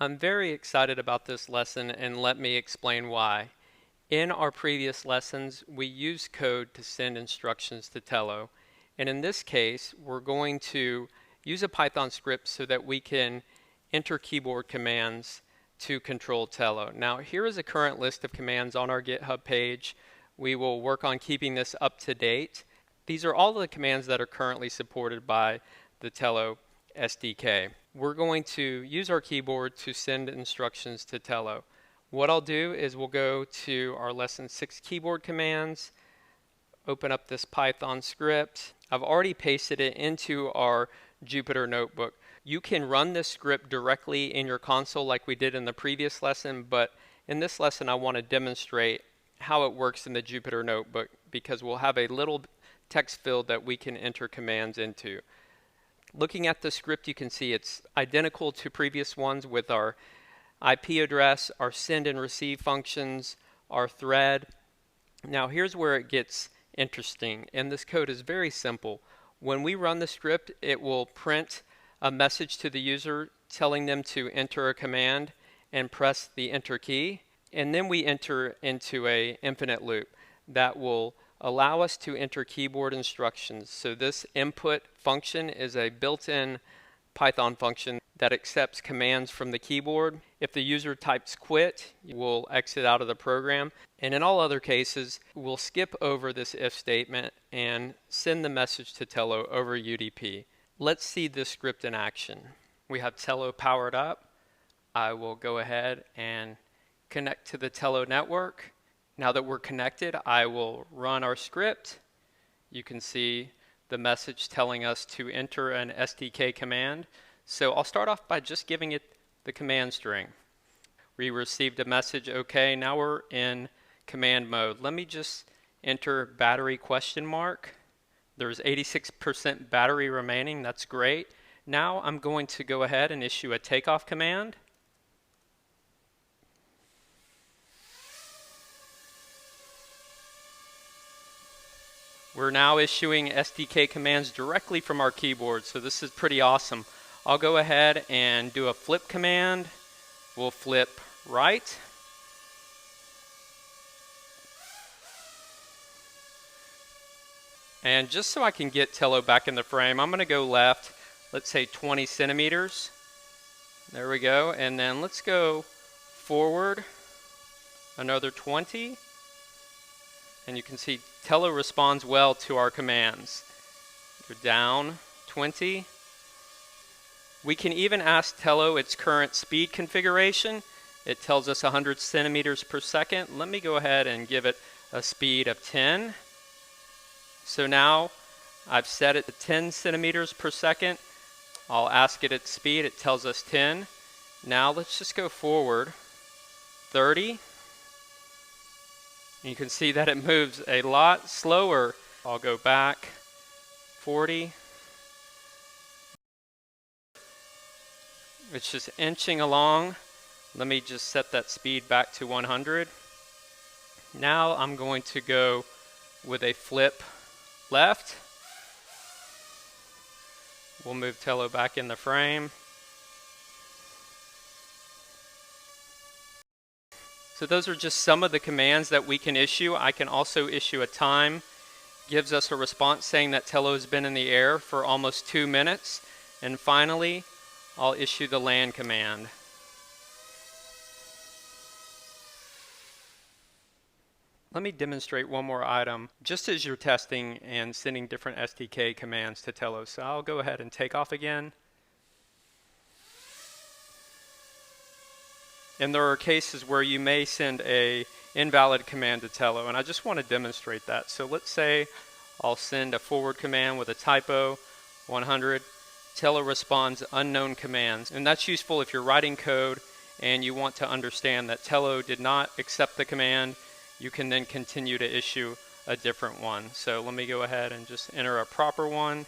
I'm very excited about this lesson, and let me explain why. In our previous lessons, we used code to send instructions to Tello. And in this case, we're going to use a Python script so that we can enter keyboard commands to control Tello. Now, here is a current list of commands on our GitHub page. We will work on keeping this up to date. These are all the commands that are currently supported by the Tello SDK. We're going to use our keyboard to send instructions to Tello. What I'll do is we'll go to our lesson 6 keyboard commands, open up this Python script. I've already pasted it into our Jupyter notebook. You can run this script directly in your console like we did in the previous lesson, but in this lesson I want to demonstrate how it works in the Jupyter notebook because we'll have a little text field that we can enter commands into. Looking at the script, you can see it's identical to previous ones with our IP address, our send and receive functions, our thread. Now here's where it gets interesting, and this code is very simple. When we run the script, it will print a message to the user telling them to enter a command and press the enter key, and then we enter into a infinite loop that will allow us to enter keyboard instructions. So this input function is a built-in Python function that accepts commands from the keyboard. If the user types quit, we'll exit out of the program. And in all other cases, we'll skip over this if statement and send the message to Tello over UDP. Let's see this script in action. We have Tello powered up. I will go ahead and connect to the Tello network. Now that we're connected, I will run our script. You can see the message telling us to enter an SDK command. So I'll start off by just giving it the command string. We received a message, okay, now we're in command mode. Let me just enter battery question mark. There's 86% battery remaining, that's great. Now I'm going to go ahead and issue a takeoff command. We're now issuing SDK commands directly from our keyboard, so this is pretty awesome. I'll go ahead and do a flip command. We'll flip right. And just so I can get Tello back in the frame, I'm going to go left, let's say 20 centimeters. There we go. And then let's go forward another 20. And you can see Tello responds well to our commands. Go down 20. We can even ask Tello its current speed configuration. It tells us 100 centimeters per second. Let me go ahead and give it a speed of 10. So now I've set it to 10 centimeters per second. I'll ask it its speed. It tells us 10. Now let's just go forward 30. You can see that it moves a lot slower. I'll go back 40. It's just inching along. Let me just set that speed back to 100. Now I'm going to go with a flip left. We'll move Tello back in the frame. So those are just some of the commands that we can issue. I can also issue a time. Gives us a response saying that Tello has been in the air for almost 2 minutes. And finally, I'll issue the land command. Let me demonstrate one more item, just as you're testing and sending different SDK commands to Tello. So I'll go ahead and take off again. And there are cases where you may send a invalid command to Tello, and I just want to demonstrate that. So let's say I'll send a forward command with a typo, 100. Tello responds unknown commands, and that's useful if you're writing code and you want to understand that Tello did not accept the command. You can then continue to issue a different one. So let me go ahead and just enter a proper one.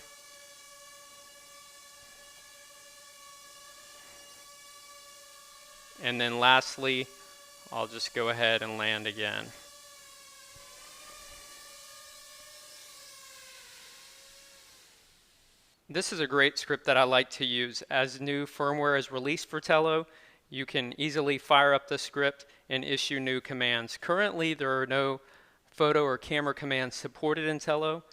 And then lastly, I'll just go ahead and land again. This is a great script that I like to use. As new firmware is released for Tello, you can easily fire up the script and issue new commands. Currently, there are no photo or camera commands supported in Tello,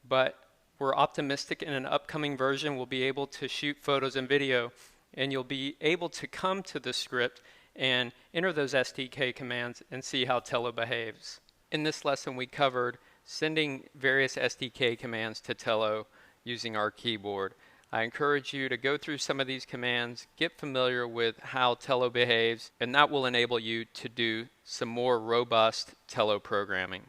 but we're optimistic in an upcoming version we'll be able to shoot photos and video, and you'll be able to come to the script and enter those SDK commands and see how Tello behaves. In this lesson, we covered sending various SDK commands to Tello using our keyboard. I encourage you to go through some of these commands, get familiar with how Tello behaves, and that will enable you to do some more robust Tello programming.